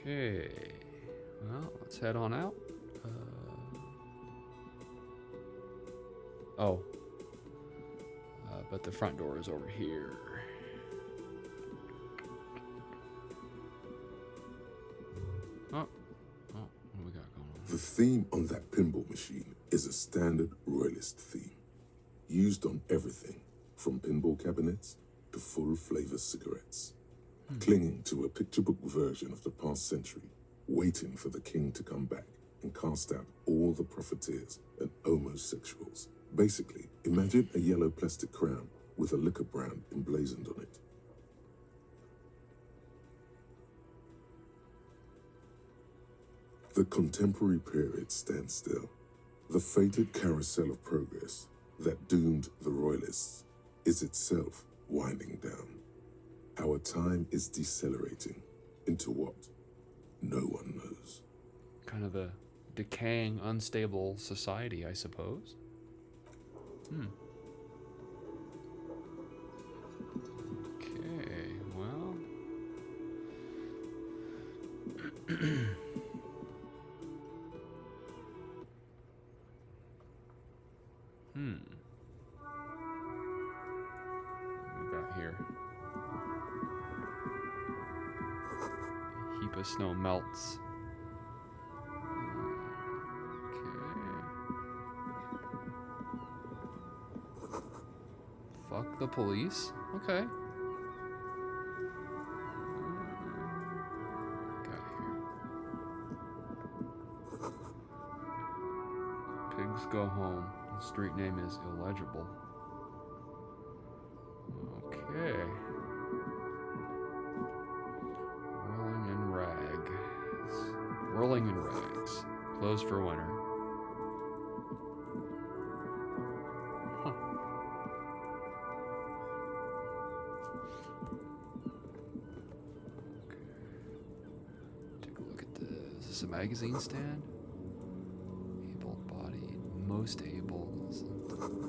Okay. Well, let's head on out. Oh. But the front door is over here. Oh. Oh, what do we got going on? The theme on that pinball machine is a standard royalist theme, used on everything from pinball cabinets to full-flavor cigarettes. Clinging to a picture book version of the past century, waiting for the king to come back and cast out all the profiteers and homosexuals. Basically, imagine a yellow plastic crown with a liquor brand emblazoned on it. The contemporary period stands still. The fated carousel of progress that doomed the royalists is itself winding down. Our time is decelerating into what no one knows. Kind of a decaying, unstable society, I suppose. Okay, well. What we got here? A heap of snow melts. Okay. Fuck the police? Okay. Got here. Pigs go home. The street name is illegible. Okay. Rolling in rags. Closed for winter. Huh. Okay. Take a look at this. Is this a magazine stand? Able-bodied. Most able. What do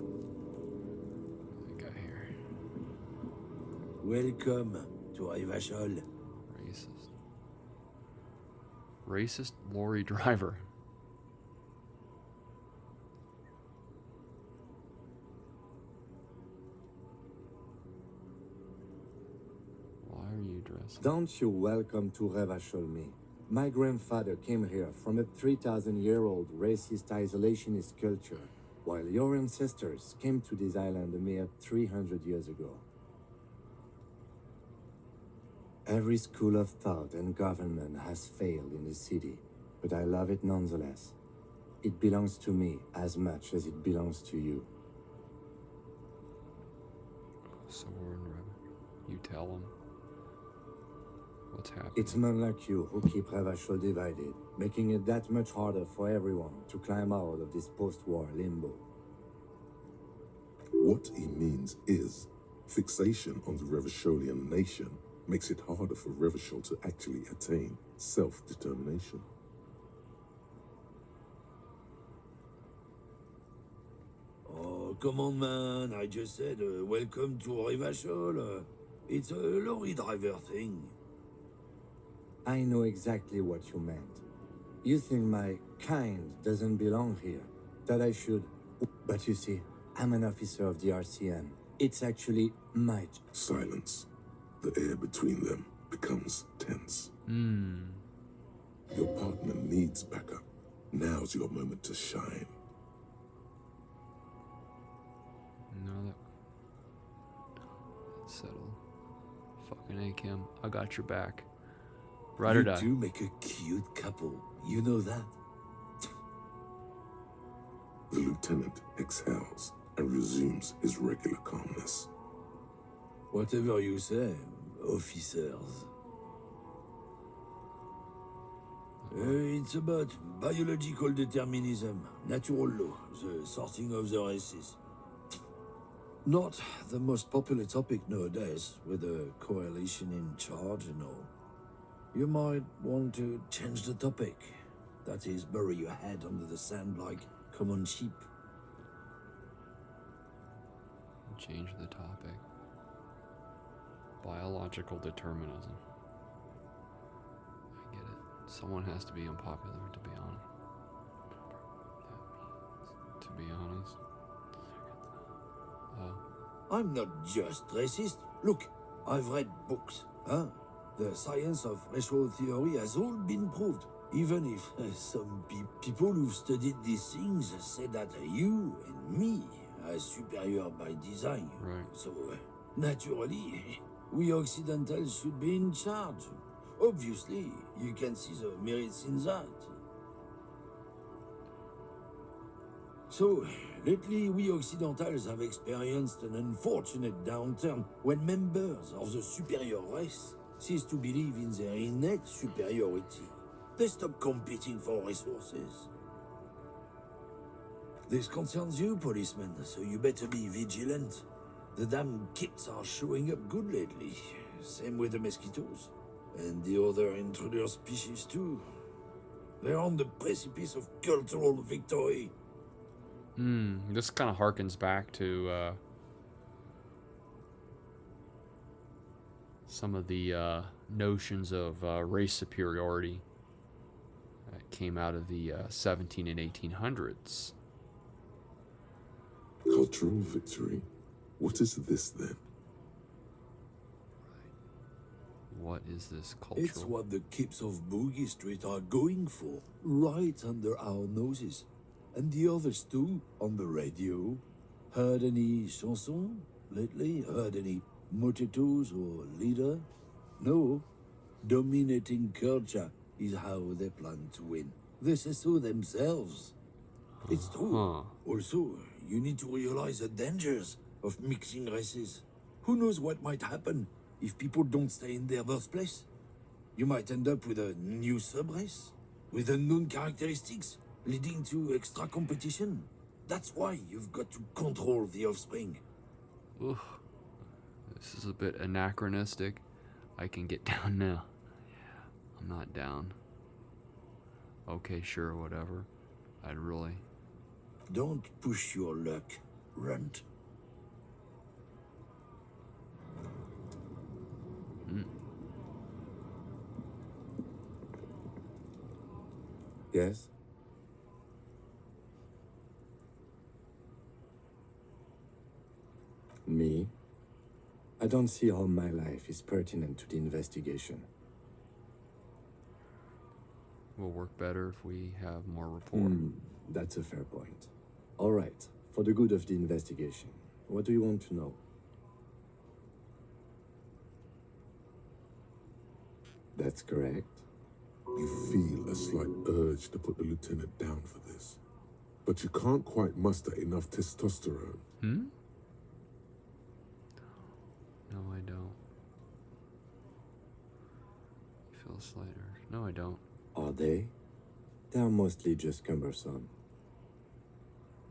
we got here? Welcome to Rivachol. Racist lorry driver. Why are you dressed? Don't you welcome to Revachol me. My grandfather came here from a 3,000-year-old racist isolationist culture, while your ancestors came to this island a mere 300 years ago. Every school of thought and government has failed in the city, but I love it nonetheless. It belongs to me as much as it belongs to you. Soren Rabbit. You tell him what's happening. It's men like you who keep Revachol divided, making it that much harder for everyone to climb out of this post-war limbo. What he means is fixation on the Revacholian nation makes it harder for Revachol to actually attain self-determination. Oh, come on, man. I just said, welcome to Rivachol. It's a lorry driver thing. I know exactly what you meant. You think my kind doesn't belong here, that I should... But you see, I'm an officer of the RCM. It's actually my... Silence. The air between them becomes tense. Your partner needs backup. Now's your moment to shine. No, that's settled. Fucking A, Kim. I got your back. Ride or die. You do make a cute couple. You know that. The lieutenant exhales and resumes his regular calmness. Whatever you say, officers. It's about biological determinism, natural law, the sorting of the races. Not the most popular topic nowadays, with a coalition in charge and all. You might want to change the topic. That is, bury your head under the sand like common sheep. Change the topic. Biological determinism. I get it. Someone has to be unpopular, to be honest. To be honest. I'm not just racist. Look, I've read books, huh? The science of racial theory has all been proved. Even if some people who've studied these things say that you and me are superior by design. Right. So, naturally, we Occidentals should be in charge. Obviously, you can see the merits in that. So, lately we Occidentals have experienced an unfortunate downturn when members of the superior race cease to believe in their innate superiority. They stop competing for resources. This concerns you, policeman, so you better be vigilant. The damn kids are showing up good lately. Same with the mosquitoes. And the other intruder species too. They're on the precipice of cultural victory. This kind of harkens back to some of the notions of race superiority that came out of the 17 and 1800s. Cultural victory? What is this then? What is this cultural? It's what the kids of Boogie Street are going for, right under our noses. And the others too, on the radio. Heard any chansons lately? Heard any mojitos or leader? No. Dominating culture is how they plan to win. They say so themselves. It's true. Also, you need to realize the dangers of mixing races. Who knows what might happen if people don't stay in their birthplace? You might end up with a new subrace, with unknown characteristics, leading to extra competition. That's why you've got to control the offspring. Oof. This is a bit anachronistic. I can get down now. I'm not down. Okay, sure, whatever. I'd really... Don't push your luck, Runt. Yes? Me? I don't see how my life is pertinent to the investigation. Will work better if we have more rapport. That's a fair point. All right, for the good of the investigation, what do you want to know? That's correct. You feel a slight urge to put the lieutenant down for this. But you can't quite muster enough testosterone. No, I don't. I feel a slight urge. No, I don't. Are they? They're mostly just cumbersome.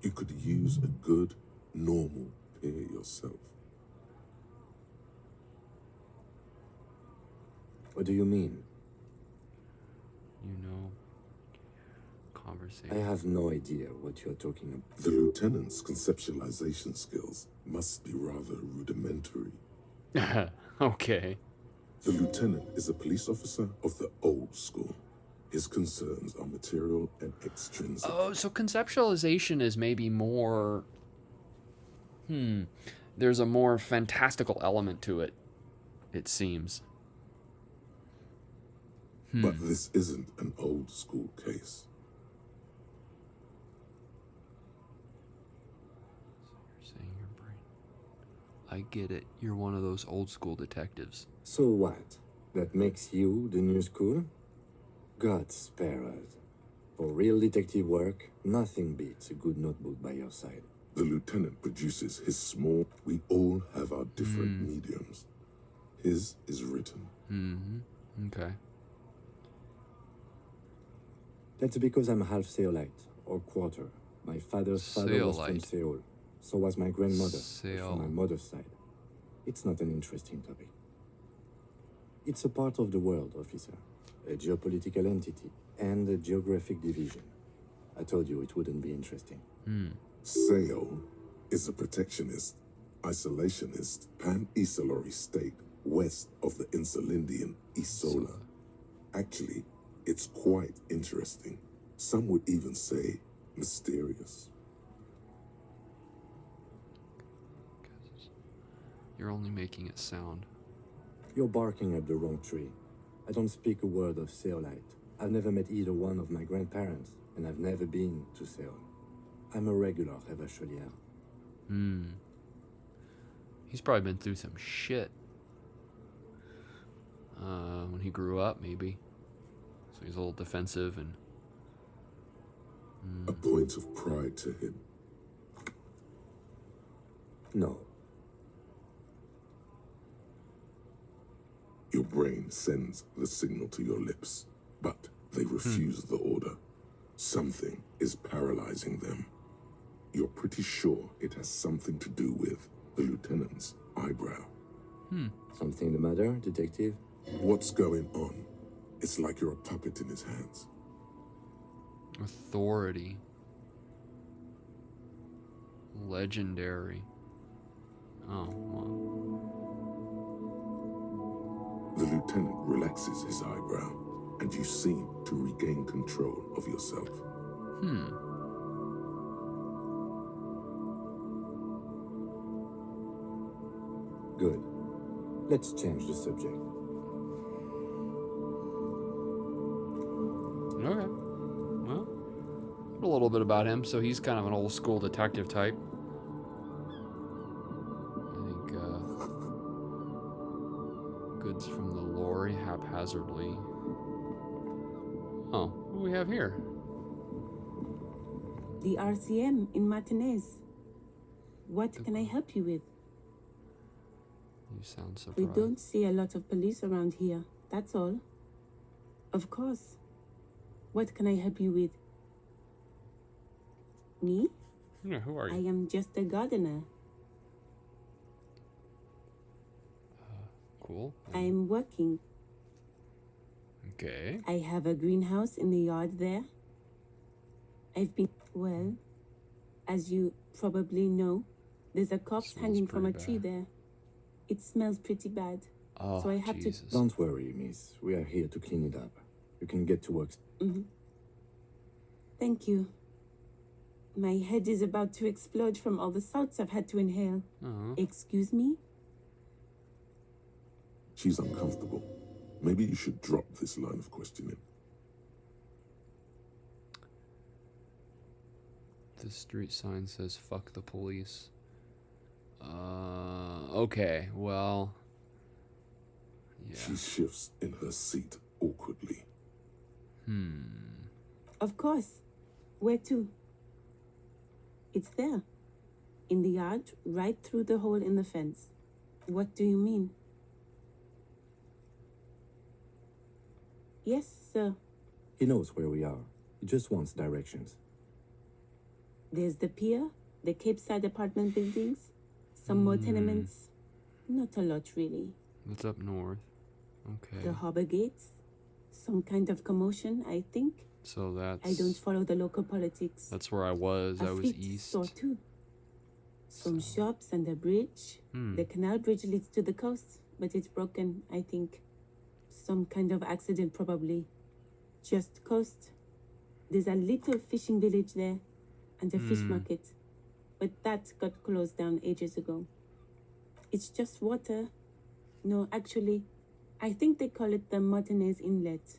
You could use a good, normal peer yourself. What do you mean? You know, conversation. I have no idea what you're talking about. The lieutenant's conceptualization skills must be rather rudimentary. Okay. The lieutenant is a police officer of the old school. His concerns are material and extrinsic. Oh, so conceptualization is maybe more... There's a more fantastical element to it, it seems. But this isn't an old school case. You're saying your brain. I get it. You're one of those old school detectives. So what? That makes you the new school? God spare us. For real detective work, nothing beats a good notebook by your side. The lieutenant produces his small... We all have our different mediums. His is written. Okay. That's because I'm half Seolite, or quarter. My father's father was from Seolite. Seoul. So was my grandmother, Seoul. from my mother's side. It's not an interesting topic. It's a part of the world, officer. A geopolitical entity, and a geographic division. I told you it wouldn't be interesting. Seoul is a protectionist, isolationist, pan-Isolari state west of the Insulindian Isola. Actually, It's quite interesting. Some would even say mysterious. You're only making it sound. You're barking at the wrong tree. I don't speak a word of Seolite. I've never met either one of my grandparents, and I've never been to Seoul. I'm a regular Revacholier. He's probably been through some shit. When he grew up, maybe. So he's a little defensive and... A point of pride to him. No. Your brain sends the signal to your lips, but they refuse the order. Something is paralyzing them. You're pretty sure it has something to do with the lieutenant's eyebrow. Something the matter, detective? What's going on? It's like you're a puppet in his hands. Authority. Legendary. Oh, well. The lieutenant relaxes his eyebrow, and you seem to regain control of yourself. Good. Let's change the subject. Okay. Well, a little bit about him. So he's kind of an old school detective type. I think goods from the lorry haphazardly. Oh, what do we have here? The RCM in Martinez. What can I help you with? You sound surprised. We don't see a lot of police around here, that's all. Of course. What can I help you with? Me? Yeah, who are I you? am just a gardener. Cool. I am working. Okay. I have a greenhouse in the yard there. I've been... Well, as you probably know, there's a corpse Smells hanging from a pretty tree bad. there. It smells pretty bad. Oh, So I have to- Jesus. Don't worry, miss. We are here to clean it up. You can get to work. Thank you. My head is about to explode from all the salts I've had to inhale. Uh-huh. Excuse me? She's uncomfortable. Maybe you should drop this line of questioning. The street sign says fuck the police. Okay, well. Yeah. She shifts in her seat awkwardly. Of course. Where to? It's there. In the yard, right through the hole in the fence. What do you mean? Yes, sir. He knows where we are. He just wants directions. There's the pier, the Cape Side apartment buildings, some more tenements. Not a lot, really. It's up north. Okay. The harbor gates. Some kind of commotion, I think. So that's... I don't follow the local politics. That's where I was. I A was fleet east. store too. Some shops and a bridge. The canal bridge leads to the coast, but it's broken, I think. Some kind of accident, probably. Just coast. There's a little fishing village there, and a fish market. But that got closed down ages ago. It's just water. No, actually, I think they call it the Martinez Inlet.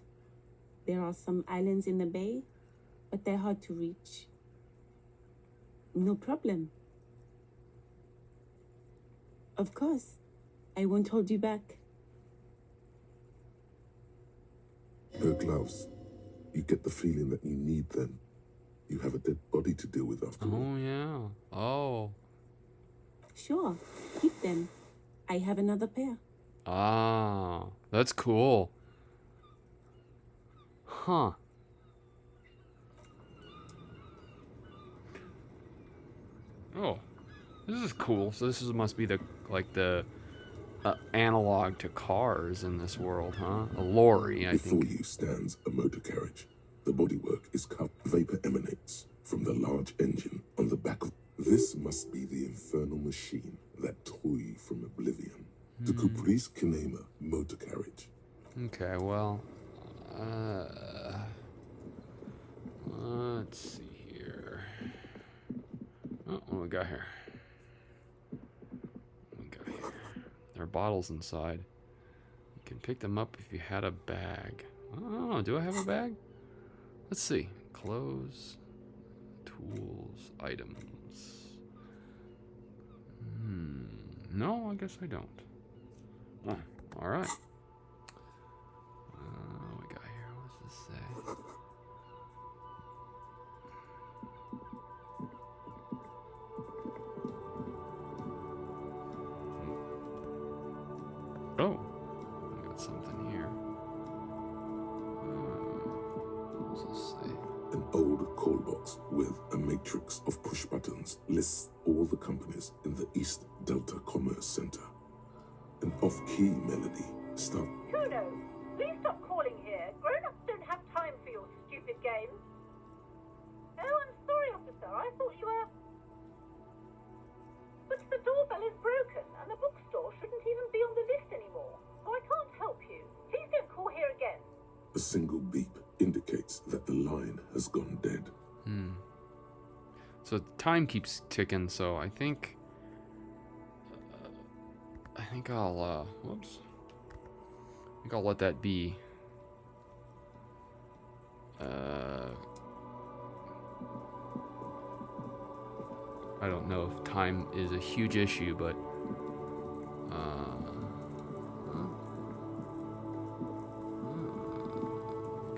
There are some islands in the bay, but they're hard to reach. No problem. Of course. I won't hold you back. Her gloves. You get the feeling that you need them. You have a dead body to deal with after all. Oh, yeah. Oh. Sure, keep them. I have another pair. Ah. That's cool. Huh. Oh. This is cool. So this must be the analog to cars in this world, huh? A lorry, I Before think. you stands a motor carriage. The bodywork is cut. Vapor emanates from the large engine on the back of... This must be the infernal machine that tore you from oblivion. The Caprice Kinema motor carriage. Okay, well, Let's see here. Oh, what do we got here? What do we got here? There are bottles inside. You can pick them up if you had a bag. Oh, do I have a bag? Let's see. Clothes, tools, items. No, I guess I don't. Oh, all right. What we got here? What does this say? Oh, I got something here. What does this say? An old call box with a matrix of push buttons lists all the companies in the East Delta Commerce Center. An off-key melody start. Kuno, please stop calling here. Grown-ups don't have time for your stupid games. Oh, I'm sorry, officer. I thought you were... But the doorbell is broken, and the bookstore shouldn't even be on the list anymore. So I can't help you. Please don't call here again. A single beep indicates that the line has gone dead. So time keeps ticking, so I think I'll whoops. I think I'll let that be. I don't know if time is a huge issue, but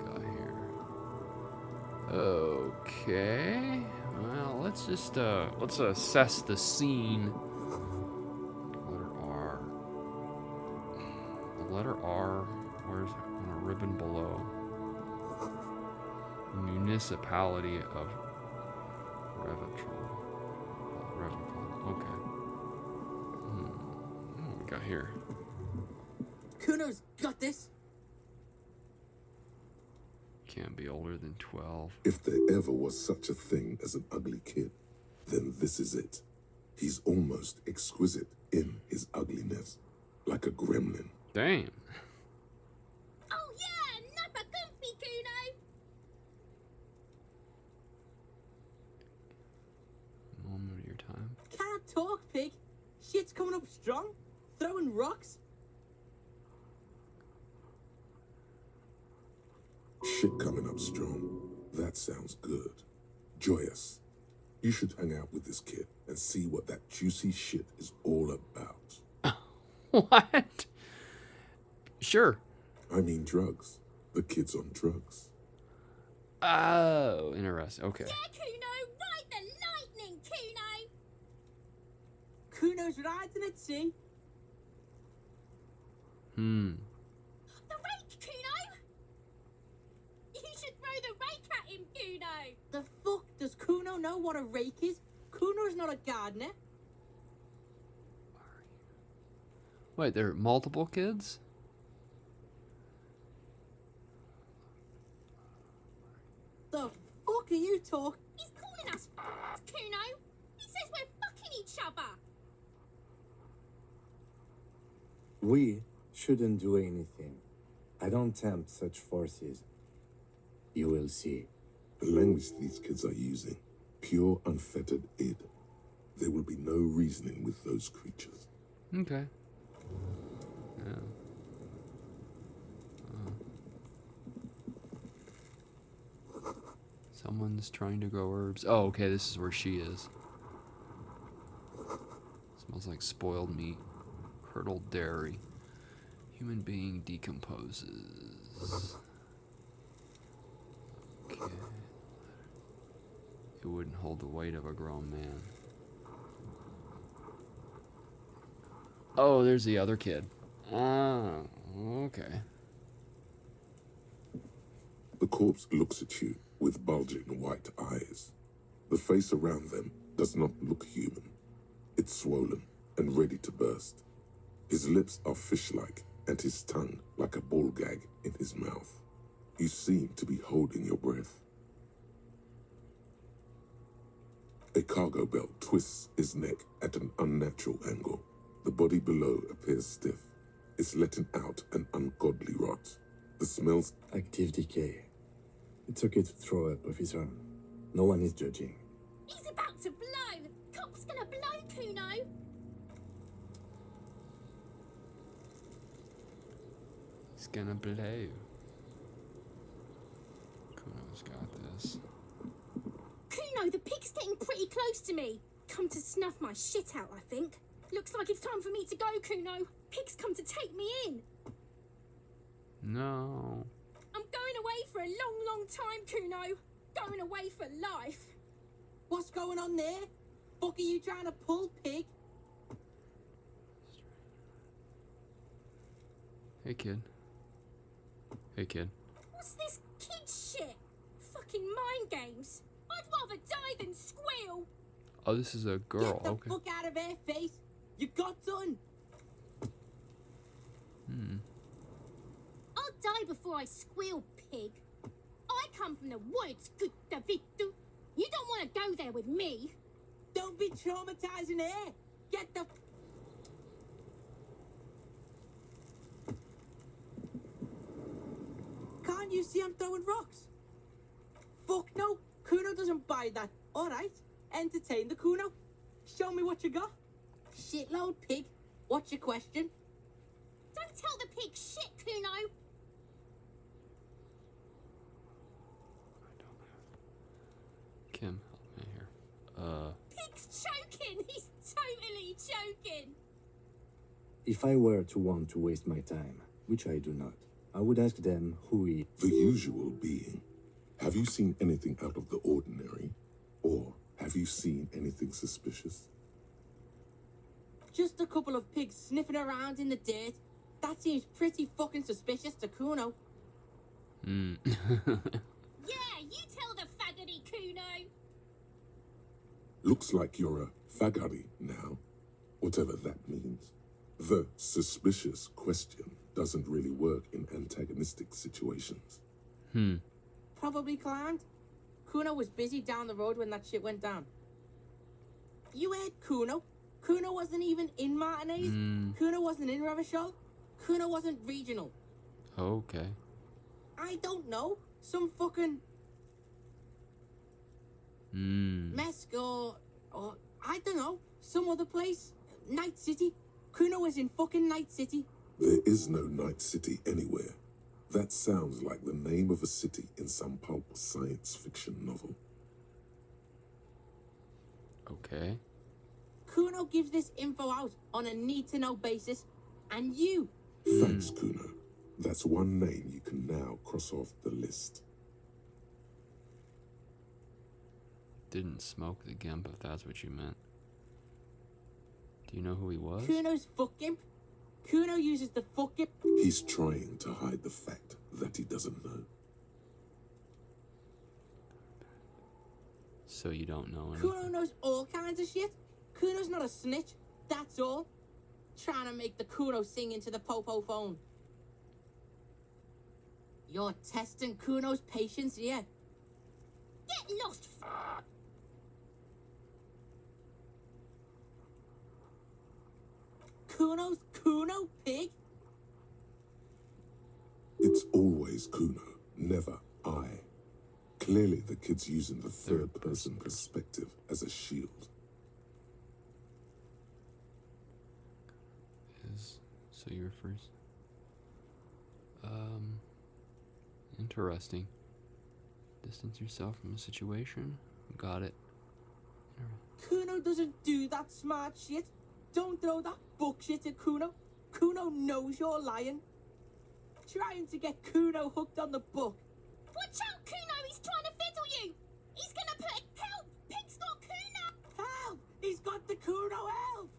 got here. Okay. Well, let's just let's assess the scene. Letter R. The letter R. Where's it? On a ribbon below? Municipality of Revachol. Okay. What we got here? Kuno's got this. Can't be older than 12. If there ever was such a thing as an ugly kid, then this is it. He's almost exquisite in his ugliness, like a gremlin. Damn. Oh yeah, nappa comfy, Kuno. Moment of your time. Can't talk, pig. Shit's coming up strong. Throwing rocks. Shit coming up strong. That sounds good. Joyous. You should hang out with this kid and see what that juicy shit is all about. What? Sure. I mean drugs. The kid's on drugs. Oh, interesting. Okay. Yeah, Kuno, ride the lightning, Kuno. Kuno's riding at sea. The rake, Kuno. You should throw the rake at him, Kuno. The fuck does Kuno know what a rake is? Kuno's not a gardener. Wait, there are multiple kids? The fuck are you talking? He's calling us Kuno. He says we're fucking each other. We shouldn't do anything. I don't tempt such forces. You will see. The language these kids are using, pure unfettered id. There will be no reasoning with those creatures. Okay. Yeah. Someone's trying to grow herbs. Oh, okay, this is where she is. Smells like spoiled meat. Curdled dairy. Human being decomposes. Okay. It wouldn't hold the weight of a grown man. Oh, there's the other kid. Oh, okay. The corpse looks at you with bulging white eyes. The face around them does not look human. It's swollen and ready to burst. His lips are fish-like and his tongue like a ball gag in his mouth. You seem to be holding your breath. A cargo belt twists his neck at an unnatural angle. The body below appears stiff. It's letting out an ungodly rot. The smells. Active decay. It's okay to throw up, officer. No one is judging. He's about to blow. Cop's gonna blow, Kuno. He's gonna blow. Kuno's got this. Kuno, the pig's getting pretty close to me. Come to snuff my shit out, I think. Looks like it's time for me to go, Kuno. Pig's come to take me in. No. I'm going away for a long, long time, Kuno. Going away for life. What's going on there? Fuck are you trying to pull, pig? Hey, kid. Hey, kid. What's this kid shit? Fucking mind games. I'd rather die than squeal. Oh, this is a girl. Get the Okay. fuck out of here, face. You got done. I'll die before I squeal, pig. I come from the woods, good Davidu. You don't want to go there with me. Don't be traumatizing here. Get the... Can't you see I'm throwing rocks? Fuck no. Kuno doesn't buy that. All right. Entertain the Kuno. Show me what you got. Shitload, pig. What's your question? Don't tell the pig shit, Kuno. Kim, help me here. Pig's choking. He's totally choking. If I were to want to waste my time, which I do not, I would ask them who he... The usual being. Have you seen anything out of the ordinary? Or have you seen anything suspicious? Just a couple of pigs sniffing around in the dirt. That seems pretty fucking suspicious to Kuno. Hmm. Yeah, you tell the faggoty, Kuno. Looks like you're a fagari now, whatever that means. The suspicious question doesn't really work in antagonistic situations. Probably climbed. Kuno was busy down the road when that shit went down. You heard Kuno. Kuno wasn't even in Martinez. Kuno wasn't in Revachol. Kuno wasn't regional. Okay. I don't know. Some fucking Mesco or I don't know. Some other place. Night City. Kuno was in fucking Night City. There is no Night City anywhere. That sounds like the name of a city in some pulp science fiction novel. Okay. Kuno gives this info out on a need-to-know basis, and you... Thanks, Kuno. That's one name you can now cross off the list. Didn't smoke the gimp, if that's what you meant. Do you know who he was? Kuno's fuck imp. Kuno uses the fuck imp. He's trying to hide the fact that he doesn't know. So you don't know anything? Kuno knows all kinds of shit. Kuno's not a snitch, that's all. Trying to make the Kuno sing into the popo phone. You're testing Kuno's patience here. Get lost, Kuno's Kuno, pig? It's always Kuno, never I. Clearly the kid's using the third-person perspective as a shield. So you're first. Interesting. Distance yourself from a situation. Got it. Kuno doesn't do that smart shit. Don't throw that bullshit at Kuno. Kuno knows you're lying. Trying to get Kuno hooked on the book. Watch out, Kuno! He's trying to fiddle you! He's gonna put... Help! Pig's got Kuno! Help! He's got the Kuno, help!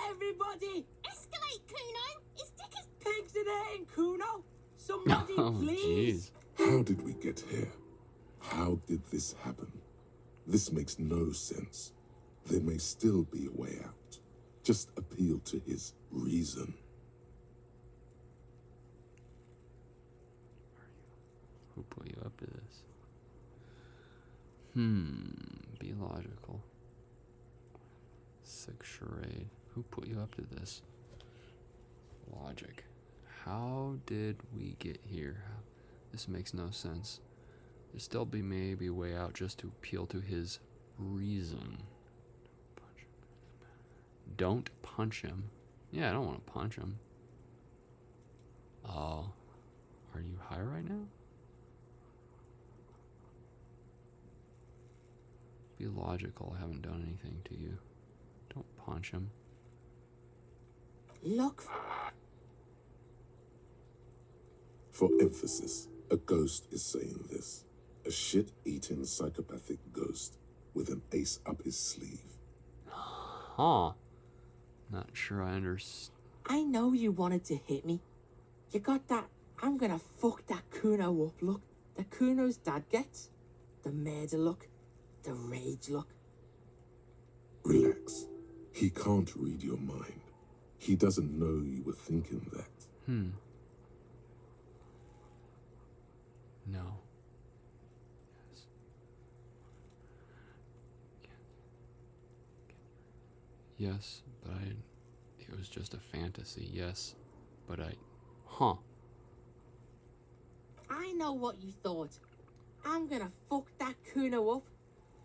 Everybody! Escalate, Kuno! His dick is... Pigs in here in Kuno! Somebody, Oh, please! jeez. How did we get here? How did this happen? This makes no sense. There may still be a way out. Just appeal to his reason. Who put you up to this? Be logical. Sick charade. Who put you up to this? Logic. How did we get here? This makes no sense. There'd still be maybe a way out just to appeal to his reason. Don't punch him. Yeah, I don't want to punch him. Oh. Are you high right now? Be logical. I haven't done anything to you. Don't punch him. Look. For emphasis, a ghost is saying this. A shit-eating psychopathic ghost with an ace up his sleeve. Huh. Not sure I understand. I know you wanted to hit me. You got that I'm gonna fuck that Kuno up look that Kuno's dad gets. The murder look. The rage look. Relax. He can't read your mind. He doesn't know you were thinking that. No. Yes, but it was just a fantasy. Yes, but huh. I know what you thought. I'm gonna fuck that Kuno up.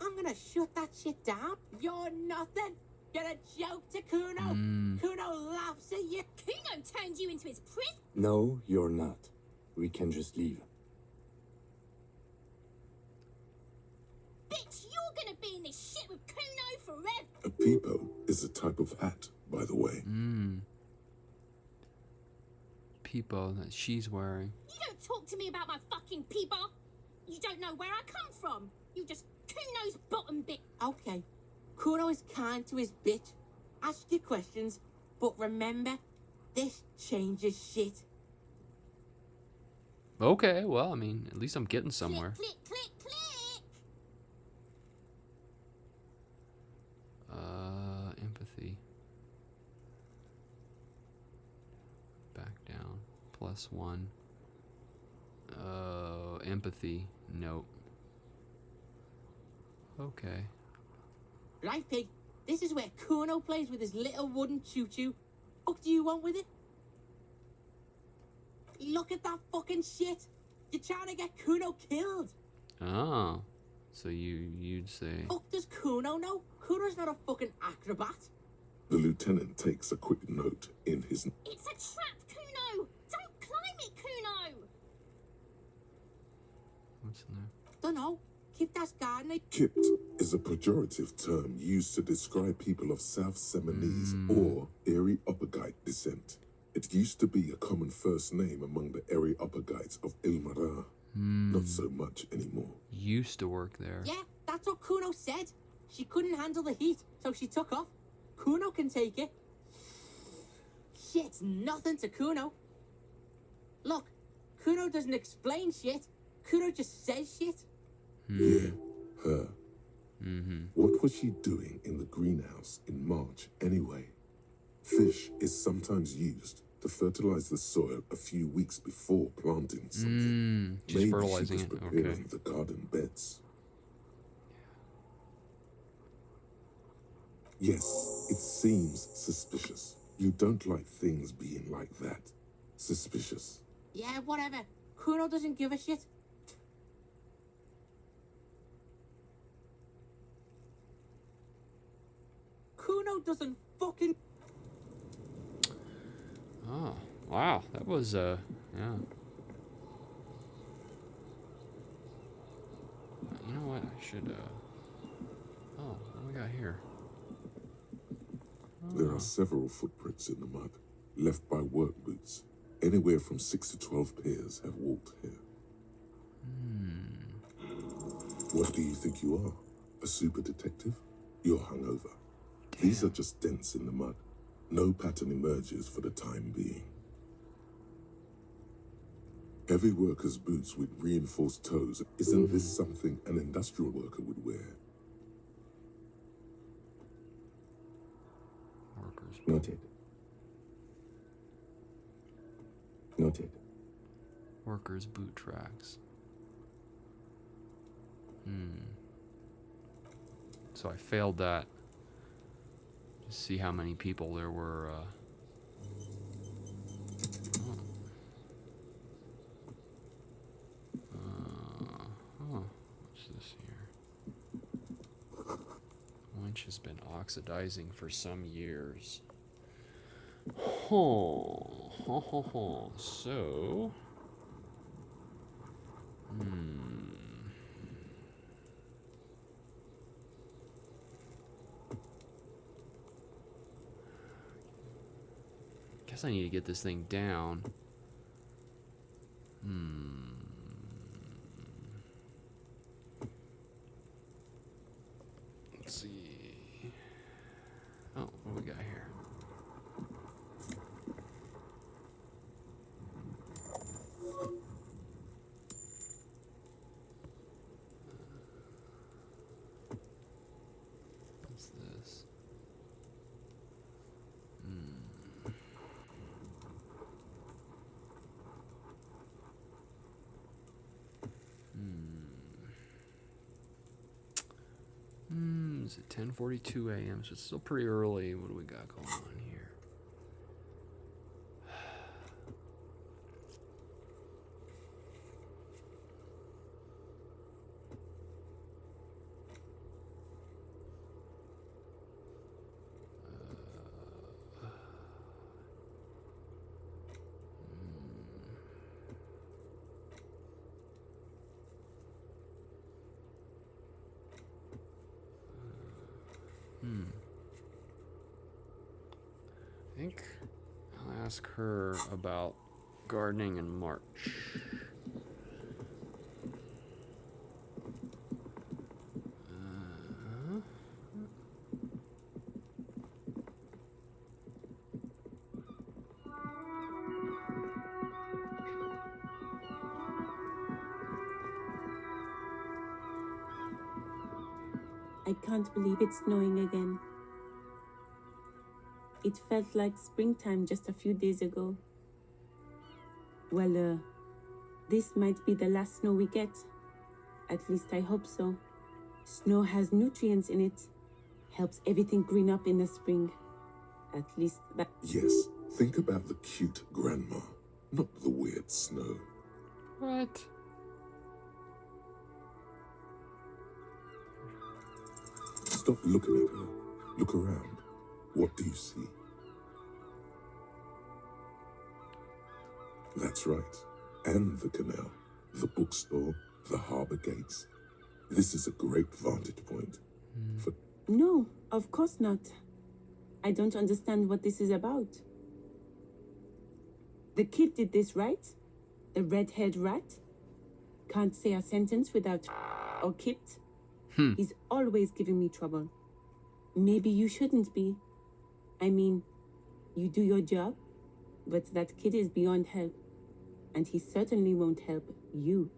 I'm gonna shut that shit down. You're nothing. You're a joke to Kuno. Kuno laughs at you. Kuno turned you into his prison. No, you're not. We can just leave. Bitch, you're gonna be in this shit with Kuno forever. A peepo is a type of hat, by the way. Peepo that she's wearing. You don't talk to me about my fucking people. You don't know where I come from. You just Kuno's bottom bit. Okay. Kuno is kind to his bitch. Ask your questions, but remember, this changes shit. Okay, well, I mean, at least I'm getting somewhere. Click, click, click, click. Empathy. Back down. +1. Empathy. Nope. Okay. Right, pig. This is where Kuno plays with his little wooden choo-choo. What do you want with it? Look at that fucking shit. You're trying to get Kuno killed. Oh. So you'd say... Fuck does Kuno know? Kuno's not a fucking acrobat. The lieutenant takes a quick note in his... It's a trap, Kuno. Don't climb it, Kuno. What's in there? Dunno. Keep that gardener. Kipt is a pejorative term used to describe people of South Seminese or Areopagite descent. It used to be a common first name among the Areopagites of Ilmara. Not so much anymore. Used to work there. Yeah, that's what Kuno said. She couldn't handle the heat, so she took off. Kuno can take it. Shit's nothing to Kuno. Look, Kuno doesn't explain shit. Kuno just says shit. Yeah, her. What was she doing in the greenhouse in March anyway? Fish is sometimes used to fertilize the soil a few weeks before planting something. She's Maybe fertilizing she was it. preparing Okay. the garden beds. Yes, it seems suspicious. You don't like things being like that. Suspicious. Yeah, whatever. Kuno doesn't give a shit. Kuno doesn't fucking... Oh, wow. That was, yeah. You know what? I should, oh, what do we got here? There are several footprints in the mud, left by work boots. Anywhere from 6 to 12 pairs have walked here. What do you think you are? A super detective? You're hungover. These are just dents in the mud. No pattern emerges for the time being. Heavy workers' boots with reinforced toes. Isn't this something an industrial worker would wear? Workers. Noted. Noted. Workers' boot tracks. So I failed that. See how many people there were. What's this here? Winch has been oxidizing for some years. So. Guess I need to get this thing down. Let's see. Oh, what do we got here? What's this? It's at 10:42 a.m., so it's still pretty early. What do we got going on here? I think I'll ask her about gardening in March. I can't believe it's snowing again. It felt like springtime just a few days ago. Well, this might be the last snow we get. At least I hope so. Snow has nutrients in it. Helps everything green up in the spring. At least that... Yes, think about the cute grandma, not the weird snow. What? Stop looking at her. Look around. What do you see? That's right. And the canal, the bookstore, the harbor gates. This is a great vantage point. For No, of course not. I don't understand what this is about. The kid did this, right? The red-haired rat? Can't say a sentence without or kipped. He's always giving me trouble. Maybe you shouldn't be. I mean, you do your job, but that kid is beyond help. And he certainly won't help you.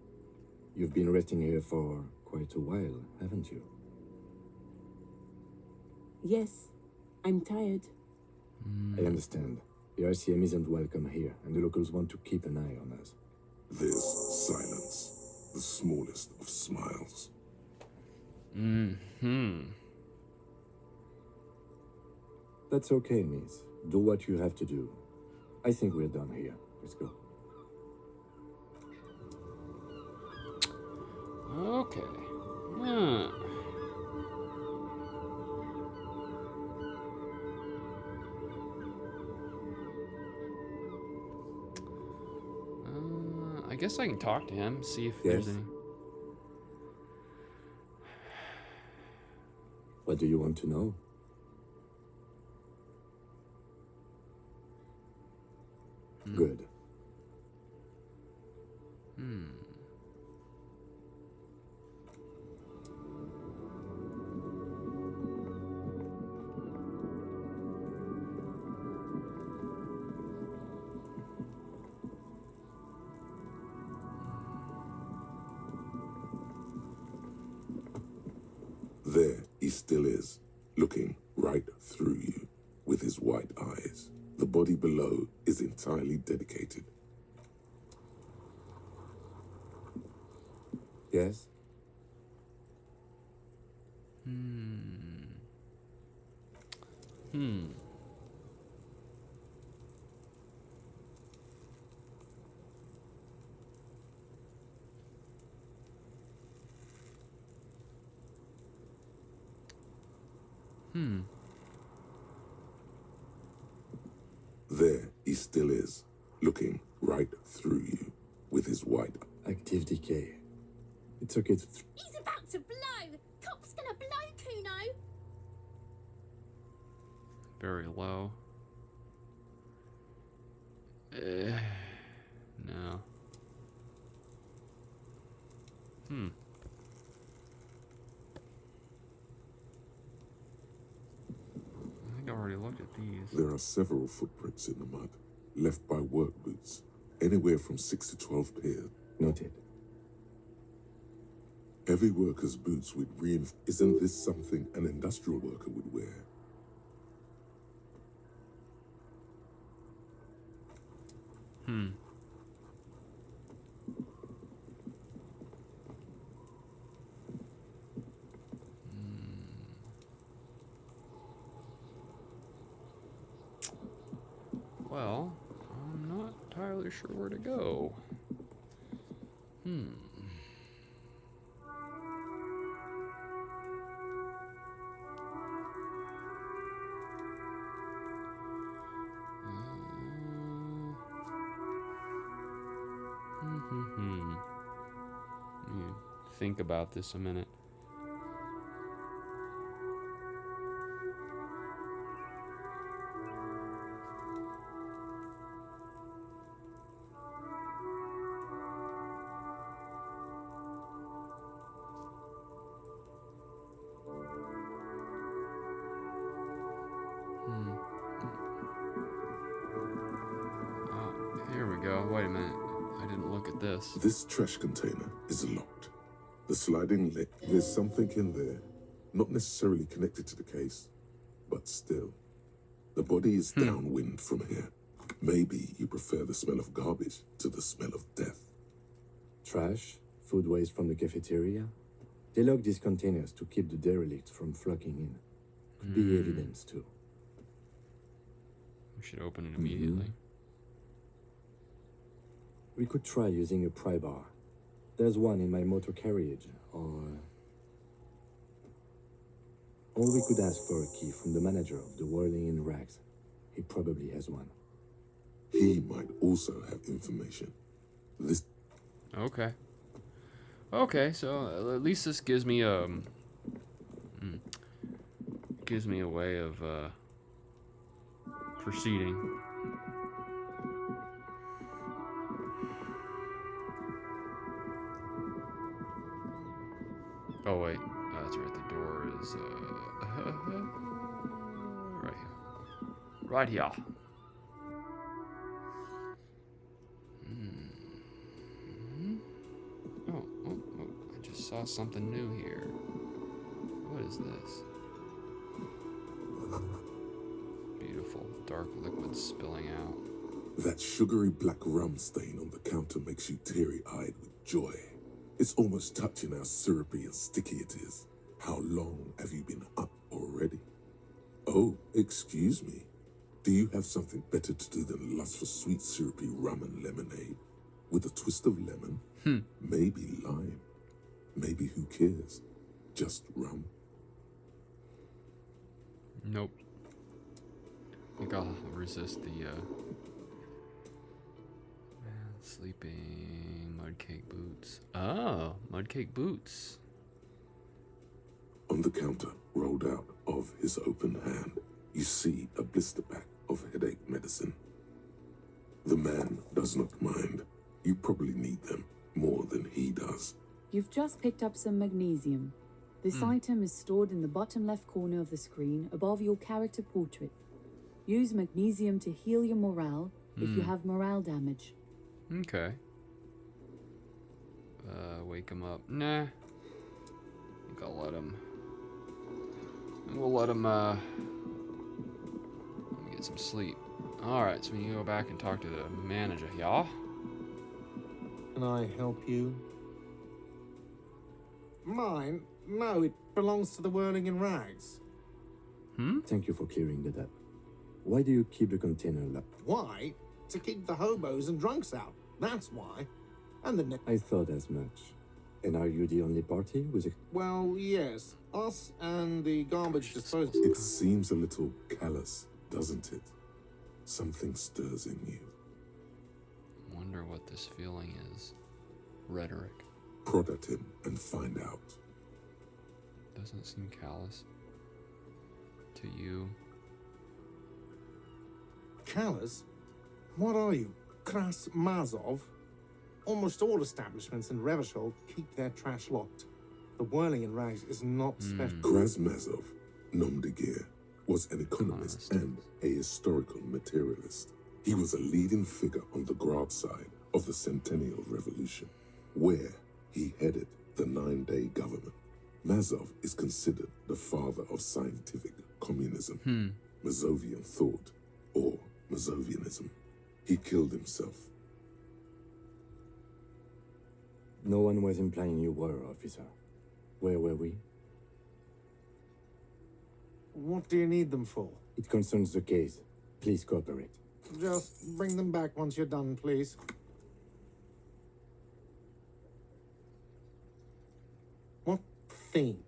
You've been resting here for quite a while, haven't you? Yes, I'm tired. I understand. The RCM isn't welcome here, and the locals want to keep an eye on us. there's silence, the smallest of smiles. That's okay, miss. Do what you have to do. I think we're done here. Let's go. Okay. I guess I can talk to him, see if there's Yes? any. What do you want to know? Good. There he still is, looking right through you with his white eyes. The body below is entirely dedicated. Yes? Hmm. Hmm. There he still is, looking right through you with his white. Active decay. It's okay to... He's about to blow! Cop's gonna blow, Kuno! Very low. No. Hmm. I think I already looked at these. There are several footprints in the mud, left by work boots, anywhere from 6 to 12 pairs. Noted. Heavy worker's boots with Isn't this something an industrial worker would wear? Hmm. Well, I'm not entirely sure where to go. Hmm. Let me think about this a minute. Here we go. Wait a minute. I didn't look at this. This trash container is locked. The sliding lid, there's something in there, not necessarily connected to the case, but still. The body is downwind from here. Maybe you prefer the smell of garbage to the smell of death. Trash, food waste from the cafeteria. They lock these containers to keep the derelicts from flocking in. Could be evidence too. We should open it immediately. We could try using a pry bar. There's one in my motor carriage, or we could ask for a key from the manager of the Whirling in Rags. He probably has one. He might also have information. This Okay. Okay, so at least this gives me a way of proceeding. Oh wait, that's right. The door is right here. Right here. Oh, I just saw something new here. What is this? Beautiful dark liquid spilling out. That sugary black rum stain on the counter makes you teary-eyed with joy. It's almost touching how syrupy and sticky it is. How long have you been up already? Oh, excuse me. Do you have something better to do than lust for sweet syrupy rum and lemonade? With a twist of lemon? Maybe lime. Maybe who cares? Just rum. Nope. I think I'll resist the sleeping mudcake boots. Oh, mudcake boots. On the counter, rolled out of his open hand, you see a blister pack of headache medicine. The man does not mind. You probably need them more than he does. You've just picked up some magnesium. This item is stored in the bottom left corner of the screen above your character portrait. Use magnesium to heal your morale if you have morale damage. Okay. Wake him up. Nah. I think I'll let him. We'll let him, let me get some sleep. Alright, so we need to go back and talk to the manager, y'all. Can I help you? Mine? No, it belongs to the Whirling in Rags. Thank you for clearing that up. Why do you keep the container locked? Why? To keep the hobos and drunks out. That's why. And the I thought as much. And are you the only party with a... well, yes. Us and the garbage disposal. It seems a little callous, doesn't it? Something stirs in you. Wonder what this feeling is. Rhetoric. Prod at him and find out. Doesn't seem callous. To you. Callous? What are you? Kras Mazov? Almost all establishments in Revachol keep their trash locked. The whirling in rags is not special. Krasmazov, nom de guerre, was an economist and a historical materialist. He was a leading figure on the Grad side of the Centennial Revolution, where he headed the 9-day government. Mazov is considered the father of scientific communism, Mazovian thought, or Mazovianism. He killed himself. No one was implying you were, officer. Where were we? What do you need them for? It concerns the case. Please cooperate. Just bring them back once you're done, please. What theme?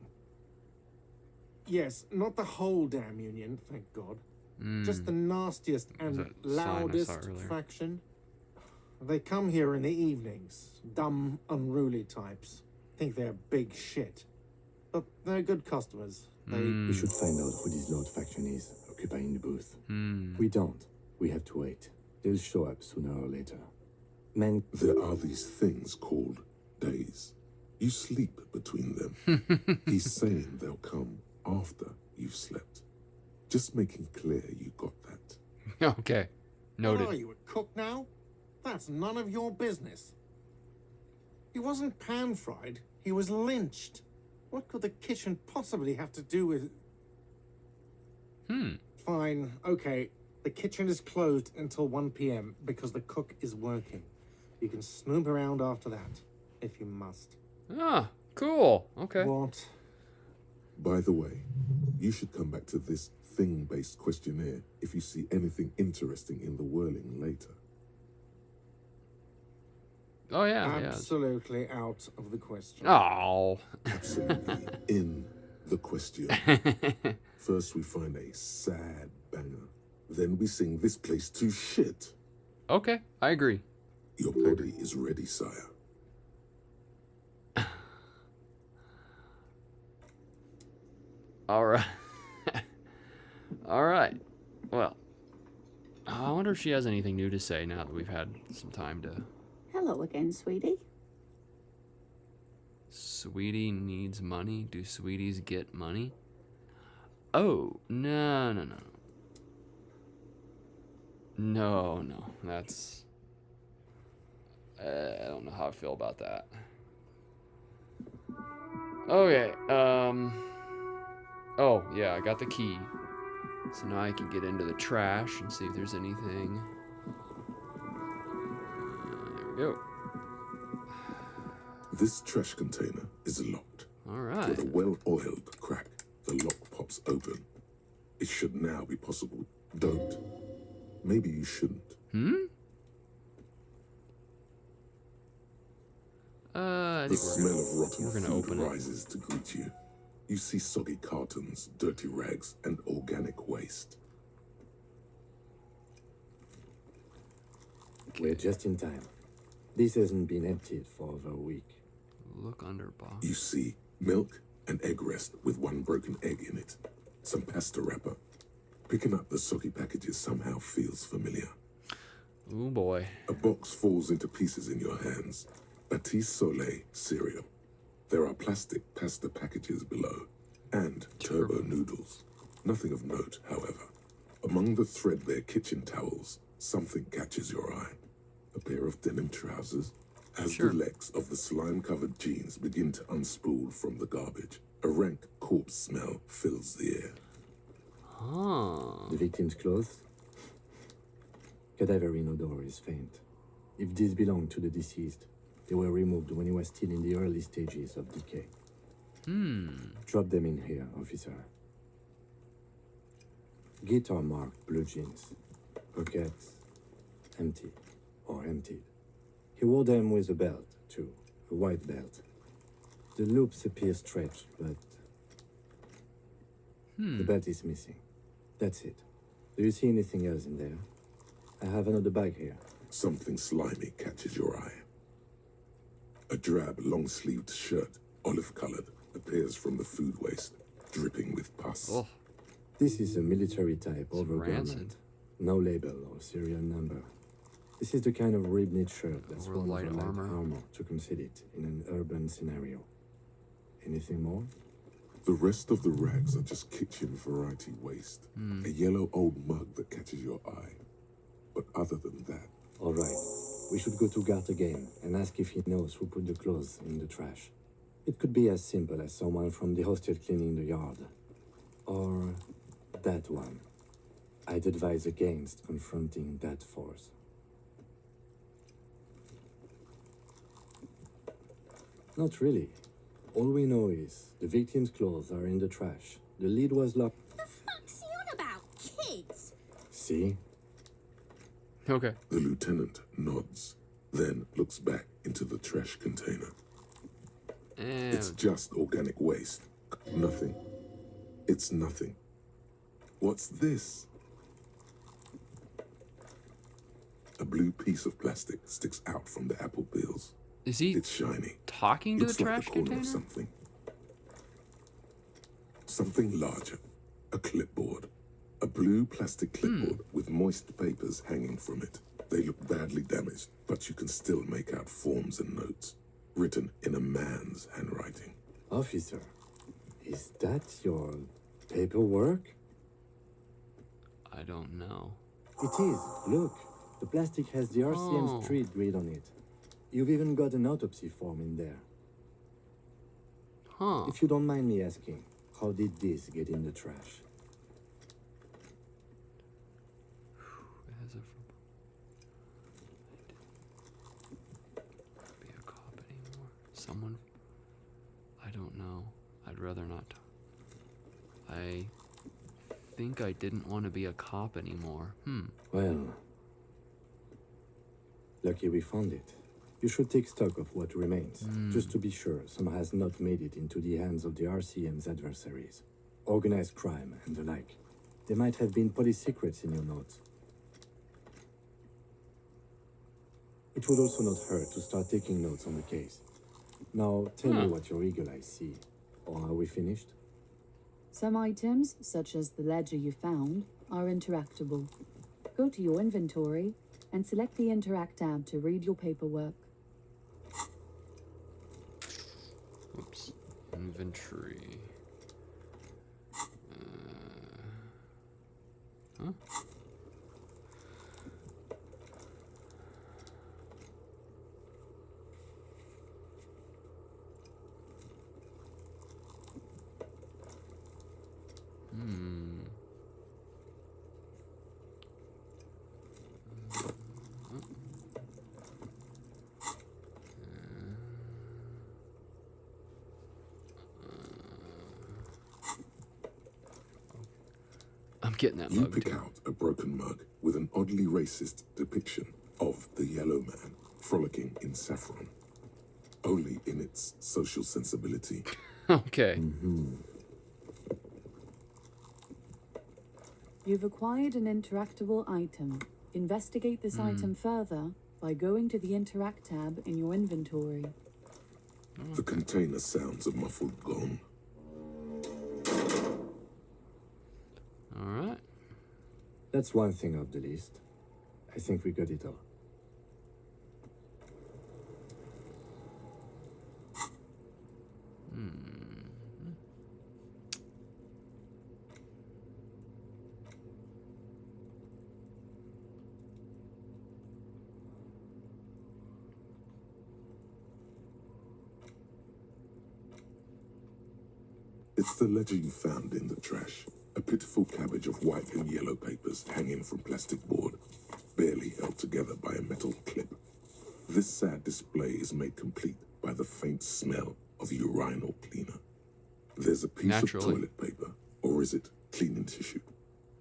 Yes, not the whole damn union, thank God. Just the nastiest and that sign I saw loudest earlier? faction. They come here in the evenings. Dumb, unruly types. Think they're big shit. But they're good customers. They... We should find out who this Lord faction is, occupying the booth. We don't. We have to wait. They'll show up sooner or later. Men... There are these things called days. You sleep between them. He's saying they'll come after you've slept. Just making clear you got that. Okay. What Noted. are you, a cook now? That's none of your business. He wasn't pan-fried. He was lynched. What could the kitchen possibly have to do with... Fine, okay. The kitchen is closed until 1 p.m. because the cook is working. You can snoop around after that, if you must. Ah, cool. Okay. What? By the way, you should come back to this thing-based questionnaire if you see anything interesting in the whirling later. Oh, yeah. Absolutely out of the question. Oh. Absolutely in the question. First we find a sad banger. Then we sing this place to shit. Okay, I agree. Your body is ready, sire. All right. All right. Well, I wonder if she has anything new to say now that we've had some time to... Hello again, sweetie. Sweetie needs money? Do sweeties get money? Oh, no. No, that's... I don't know how I feel about that. Okay, oh, yeah, I got the key. So now I can get into the trash and see if there's anything. There we go. This trash container is locked. All right. With a well-oiled crack, the lock pops open. It should now be possible. Don't. Maybe you shouldn't. I The think smell of rotten we're gonna food open it. rises to greet you. You see soggy cartons, dirty rags, and organic waste. We're just in time. This hasn't been emptied for over a week. Look under box. You see milk and egg rest with one broken egg in it. Some pasta wrapper. Picking up the soggy packages somehow feels familiar. Oh boy. A box falls into pieces in your hands. Batiste Soleil cereal. There are plastic pasta packages below. And turbo noodles. Nothing of note, however. Among the threadbare kitchen towels, something catches your eye. A pair of denim trousers. As the legs of the slime-covered jeans begin to unspool from the garbage, a rank corpse smell fills the air. The victim's clothes? Cadaverine odor is faint. If these belong to the deceased, they were removed when he was still in the early stages of decay. Drop them in here, officer. Guitar marked blue jeans. Pockets empty or emptied. He wore them with a belt, too. A white belt. The loops appear stretched, but the belt is missing. That's it. Do you see anything else in there? I have another bag here. Something slimy catches your eye. A drab, long-sleeved shirt, olive-colored, appears from the food waste, dripping with pus. Oh, This is a military type overgarment. rancid. No label or serial number. This is the kind of rib-knit shirt that's Or worn light over light armor. armor to conceal it in an urban scenario. Anything more? The rest of the rags are just kitchen variety waste. A yellow old mug that catches your eye. But other than that, All right. We should go to Gart again and ask if he knows who put the clothes in the trash. It could be as simple as someone from the hostel cleaning the yard. Or that one. I'd advise against confronting that force. Not really. All we know is the victim's clothes are in the trash. The lid was locked. The fuck's he on about? Kids? See? Okay. the lieutenant nods, then looks back into the trash container. It's And just organic waste. Nothing. It's nothing. What's this? A blue piece of plastic sticks out from the apple peels. is he It's shiny. talking to the Looks like trash the corner container? of something. Something larger. A clipboard. A blue plastic clipboard with moist papers hanging from it. They look badly damaged, but you can still make out forms and notes, written in a man's handwriting. Officer, is that your paperwork? I don't know. It is. Look, the plastic has the RCM Oh. street grid on it. You've even got an autopsy form in there. Huh. If you don't mind me asking, how did this get in the trash? It has a be a cop anymore. Someone. I don't know. I'd rather not. I think I didn't want to be a cop anymore. Well, lucky we found it. You should take stock of what remains, just to be sure some has not made it into the hands of the RCM's adversaries. Organized crime and the like. There might have been police secrets in your notes. It would also not hurt to start taking notes on the case. Now, tell me what your eagle eyes see. Or are we finished? Some items, such as the ledger you found, are interactable. Go to your inventory and select the Interact tab to read your paperwork. Oops. Inventory. Huh? I'm getting that You mug pick too. out a broken mug with an oddly racist depiction of the yellow man frolicking in saffron, only in its social sensibility. Okay. You've acquired an interactable item. Investigate this item further by going to the Interact tab in your inventory. The container sounds a muffled gong. All right. That's one thing off the list. I think we got it all. It's the ledger you found in the trash. A pitiful cabbage of white and yellow papers hanging from plastic board, barely held together by a metal clip. This sad display is made complete by the faint smell of urinal cleaner. There's a piece Naturally. of toilet paper, or is it cleaning tissue,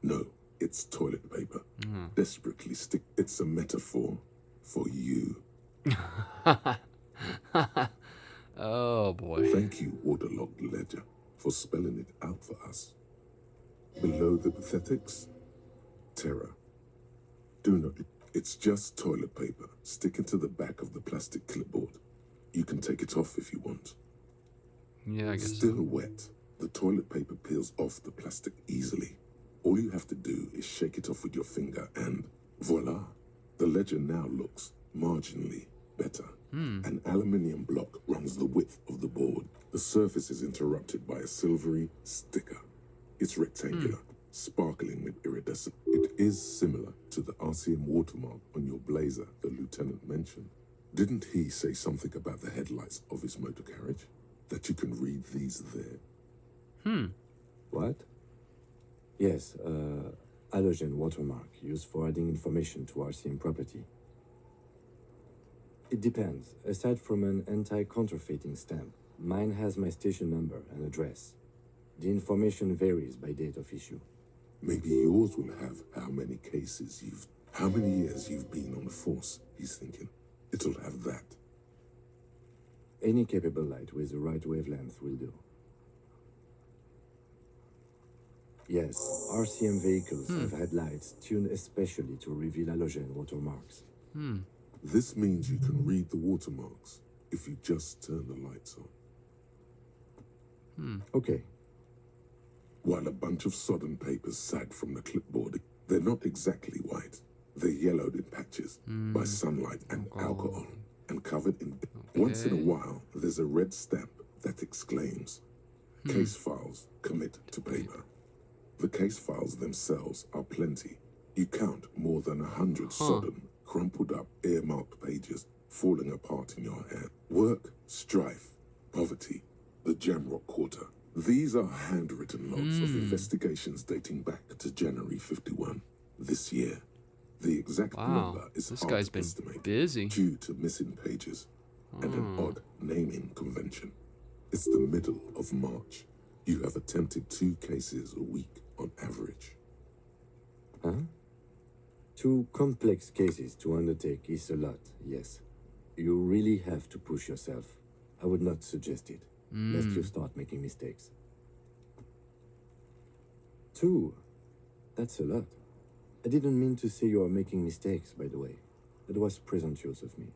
No, it's toilet paper. Desperately stick. It's a metaphor for you. Oh boy. Thank you, waterlogged ledger, for spelling it out for us. Below the pathetics, terror. Do not. It's just toilet paper sticking to the back of the plastic clipboard. You can take it off if you want. Yeah, I guess Still so. wet, the toilet paper peels off the plastic easily. All you have to do is shake it off with your finger and voila. The ledger now looks marginally better. An aluminium block runs the width of the board. The surface is interrupted by a silvery sticker. It's rectangular, sparkling with iridescent. It is similar to the RCM watermark on your blazer the lieutenant mentioned. Didn't he say something about the headlights of his motor carriage? That you can read these there? What? Yes, halogen watermark used for adding information to RCM property. It depends. Aside from an anti-counterfeiting stamp, mine has my station number and address. The information varies by date of issue. Maybe yours will have how many years you've been on the force, he's thinking. It'll have that. Any capable light with the right wavelength will do. Yes, RCM vehicles have headlights tuned especially to reveal halogen watermarks. This means you can read the watermarks if you just turn the lights on. Okay, While a bunch of sodden papers sag from the clipboard, they're not exactly white. They're yellowed in patches by sunlight and alcohol and covered in... Once in a while, there's a red stamp that exclaims, case files commit to paper. The case files themselves are plenty. You count more than 100 sodden, crumpled up, earmarked pages falling apart in your hand. Work, strife, poverty, the Jamrock Quarter. These are handwritten logs of investigations dating back to January 51, this year. The exact number is this hard guy's to been estimate busy. due to missing pages and an odd naming convention. It's the middle of March. You have attempted 2 cases a week on average. Huh? 2 complex cases to undertake is a lot, yes. You really have to push yourself. I would not suggest it, lest you start making mistakes. 2? That's a lot. I didn't mean to say you are making mistakes, by the way. That was presumptuous of me.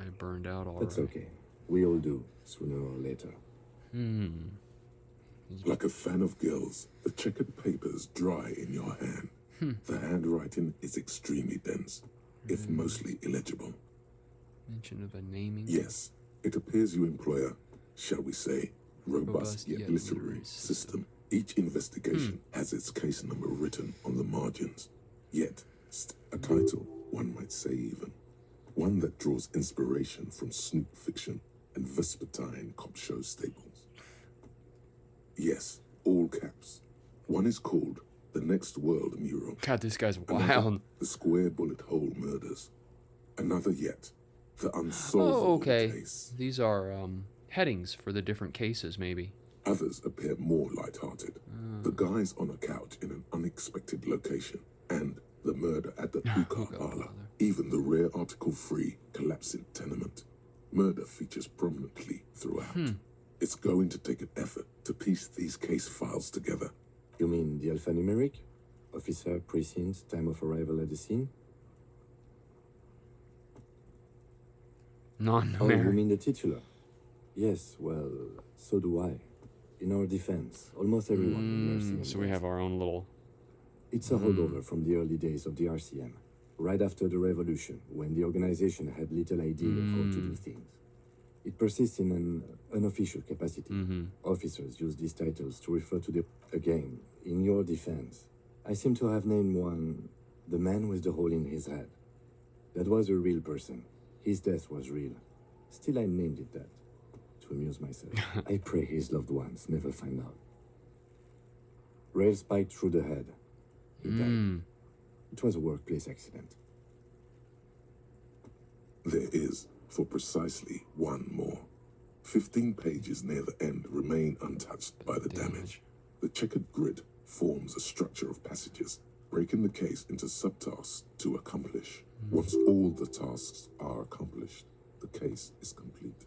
I burned out already. That's okay. We all do, sooner or later. Like a fan of girls, the checkered papers dry in your hand. The handwriting is extremely dense, if mostly illegible. Mention of a naming. Yes, it appears you employ a, shall we say, robust yet yet literary literary system. Each investigation has its case number written on the margins. Yet, a title, one might say even. One that draws inspiration from snoop fiction and vespertine cop show staples. Yes, all caps. One is called The Next World Mural. God, this guy's Another, wild. The Square Bullet Hole Murders. Another yet, The Unsolvable Case. These are headings for the different cases, maybe. Others appear more light-hearted. The guys on a couch in an unexpected location, and the murder at the hookah parlor. Even the rare article-free collapsing tenement. Murder features prominently throughout. It's going to take an effort to piece these case files together. You mean the alphanumeric? Officer, precinct, time of arrival at the scene? Oh, you Non-numeric. mean the titular? Yes, well, so do I. In our defense, almost everyone in the RCM So we does. have our own little... It's a holdover from the early days of the RCM, right after the revolution, when the organization had little idea how to do things. It persists in an unofficial capacity. Officers use these titles to refer to the... Again, in your defense, I seem to have named one, the man with the hole in his head. That was a real person. His death was real. Still, I named it that, to amuse myself. I pray his loved ones never find out. Rail spiked through the head. He died. It was a workplace accident. There is, for precisely one more. 15 pages near the end remain untouched by the damage. The checkered grid forms a structure of passages, breaking the case into subtasks to accomplish. Once all the tasks are accomplished, the case is complete.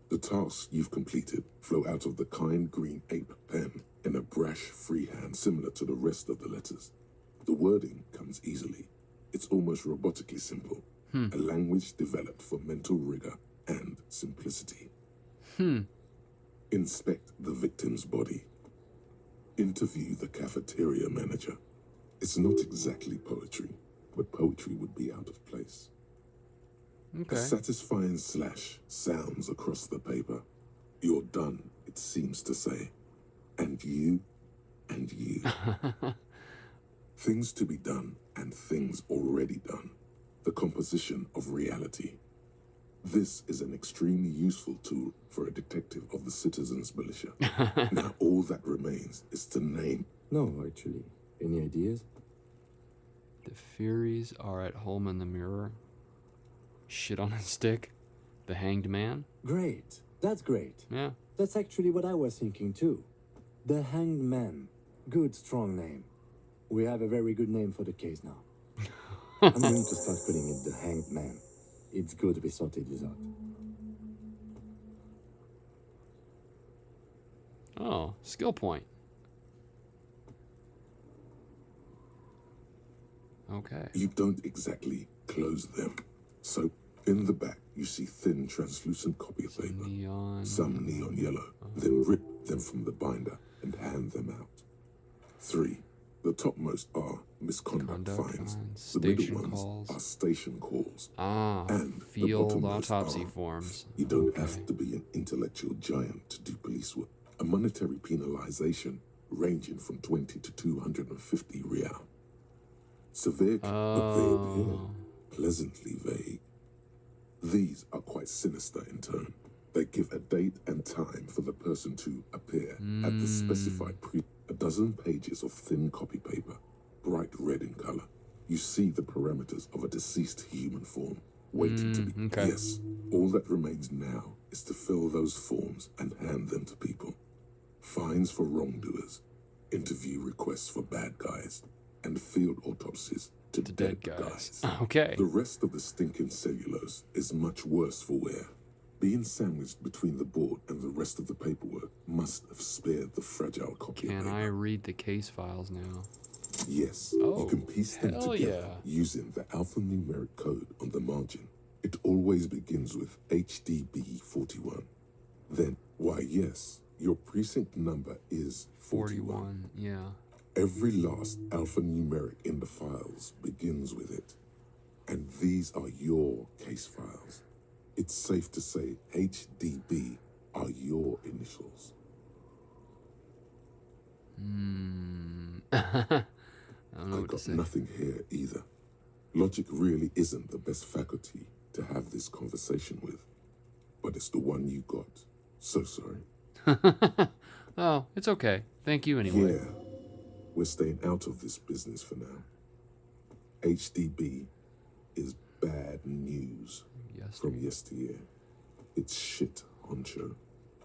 The tasks you've completed flow out of the kind green ape pen in a brash freehand similar to the rest of the letters. The wording comes easily. It's almost robotically simple. A language developed for mental rigor and simplicity. Inspect the victim's body. Interview the cafeteria manager. It's not exactly poetry, but poetry would be out of place. Okay. A satisfying slash sounds across the paper. You're done, it seems to say. And you, and you. Things to be done and things already done. The composition of reality. This is an extremely useful tool for a detective of the citizens' militia. Now all that remains is to name. No, actually. Any ideas? The Furies are at home in the mirror. Shit on a stick. The Hanged Man. Great. That's great. Yeah. That's actually what I was thinking too. The Hanged Man. Good, strong name. We have a very good name for the case now. I'm going to start calling it the Hanged Man. It's good we sorted this out. Oh, skill point. Okay. You don't exactly close them. So, in the back, you see thin, translucent copy paper. Neon. Some neon yellow. Then rip them from the binder and hand them out. 3. The topmost are misconduct fines. The middle Station ones calls. are station calls. Ah, And the field bottommost autopsy are, forms. You don't have to be an intellectual giant to do police work. A monetary penalization ranging from 20 to 250 real. Severe, but they appear pleasantly vague. These are quite sinister in turn. They give a date and time for the person to appear at the specified a dozen pages of thin copy paper, bright red in color. You see the parameters of a deceased human form, waiting to be... okay. Yes, all that remains now is to fill those forms and hand them to people. Fines for wrongdoers, interview requests for bad guys, and field autopsies to dead guys. Okay. The rest of the stinking cellulose is much worse for wear. Being sandwiched between the board and the rest of the paperwork must have spared the fragile copy of Can paper. I read the case files now? Yes, Oh, you can piece them hell together yeah. using the alphanumeric code on the margin. It always begins with HDB 41. Then, why yes, your precinct number is 41. Yeah. Every last alphanumeric in the files begins with it. And these are your case files. It's safe to say HDB are your initials. I don't know I what to got say. nothing here either. Logic really isn't the best faculty to have this conversation with. But it's the one you got. So sorry. Oh, it's okay. Thank you anyway. Yeah, we're staying out of this business for now. HDB is bad news from yesteryear. It's shit, honcho.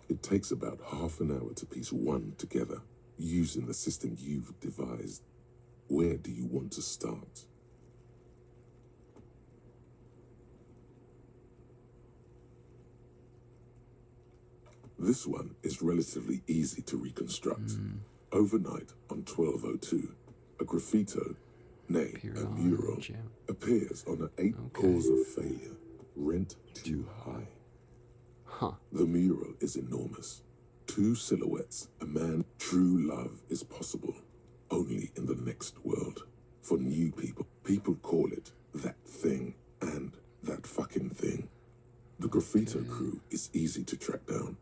It takes about half an hour to piece one together using the system you've devised. Where do you want to start? This one is relatively easy to reconstruct. Overnight on 1202, a graffito, nay, a mural, appears on an 8 cause of failure. Rent too high. The mural is enormous. 2 silhouettes, a man. True love is possible only in the next world. For new people, people call it that thing and that fucking thing. The graffito crew is easy to track down.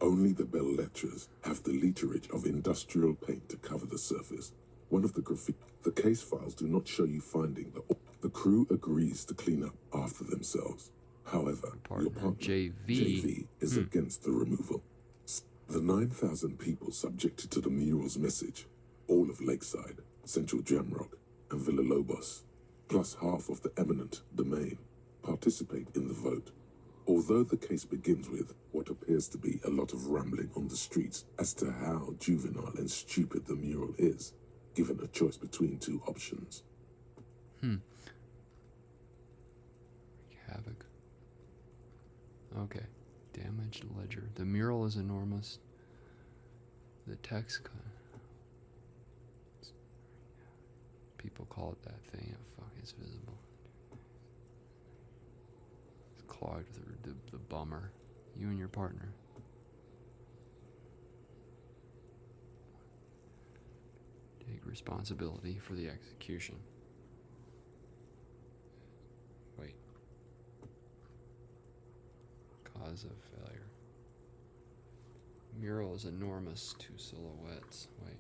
Only the bell lecturers have the literage of industrial paint to cover the surface. One of the case files do not show you finding the crew agrees to clean up after themselves. However, your partner, JV is against the removal. The 9,000 people subjected to the mural's message, all of Lakeside, Central Jamrock, and Villalobos, plus half of the eminent domain, participate in the vote. Although the case begins with what appears to be a lot of rambling on the streets as to how juvenile and stupid the mural is, given a choice between two options. Wreak havoc. Okay. Damaged ledger. The mural is enormous. The text. People call it that thing. Oh, fuck, it's visible. It's clogged through the bummer. You and your partner. Take responsibility for the execution. Wait. Cause of failure. Mural is enormous. 2 silhouettes. Wait.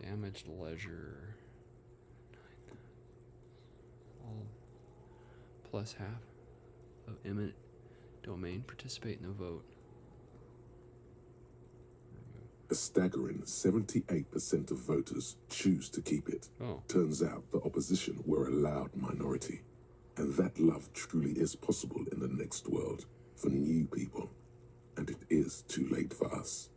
Damaged ledger. All plus half of eminent domain participate in the vote. A staggering 78% of voters choose to keep it. Oh. Turns out the opposition were a loud minority. And that love truly is possible in the next world for new people. And it is too late for us.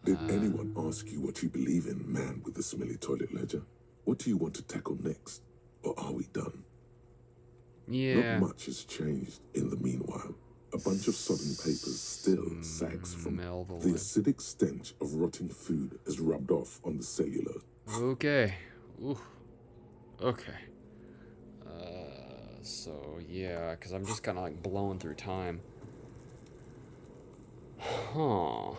Did anyone ask you what you believe in, man with the smelly toilet ledger? What do you want to tackle next? Or are we done? Yeah. Not much has changed in the meanwhile. A bunch of sodden papers still sags from the acidic stench of rotting food has rubbed off on the celluloid. Okay. Ooh. Okay. So yeah, because I'm just kind of like blowing through time. Huh.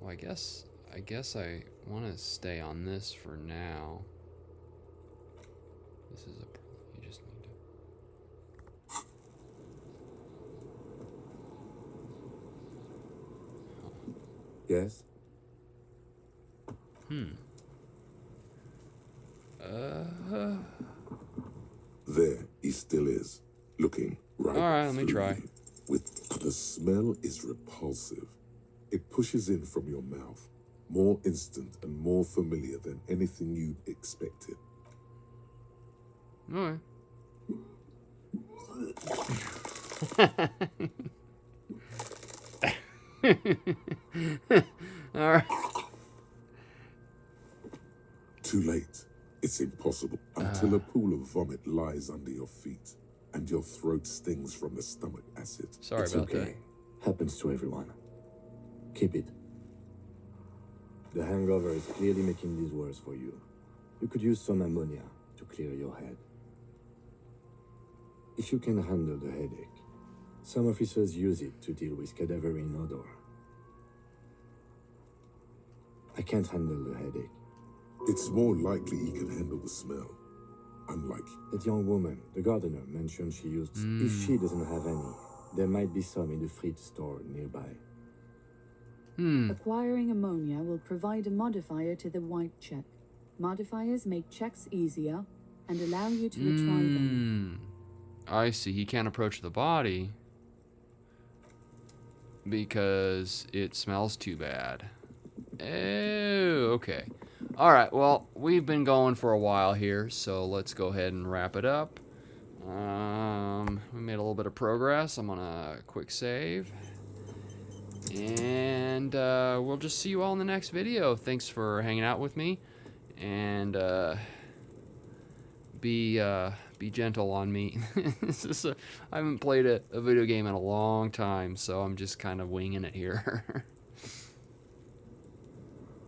Well, I guess I want to stay on this for now. This is you just need to. Yes? There he still is, looking right All right, let me through try. you. The smell is repulsive. It pushes in from your mouth, more instant and more familiar than anything you'd expected. All right. All right. Too late. It's impossible until a pool of vomit lies under your feet and your throat stings from the stomach acid. Sorry It's about okay. Happens to everyone. Keep it. The hangover is clearly making these worse for you. You could use some ammonia to clear your head. If you can handle the headache, some officers use it to deal with cadaverine odor. I can't handle the headache. It's more likely he can handle the smell. Unlike That young woman, the gardener, mentioned she used... If she doesn't have any, there might be some in the fruit store nearby. Acquiring ammonia will provide a modifier to the white check. Modifiers make checks easier and allow you to retry them. I see. He can't approach the body because it smells too bad. Oh, okay. All right. Well, we've been going for a while here, so let's go ahead and wrap it up. We made a little bit of progress. I'm gonna quick save. And we'll just see you all in the next video. Thanks for hanging out with me. And be gentle on me. I haven't played a video game in a long time, so I'm just kind of winging it here.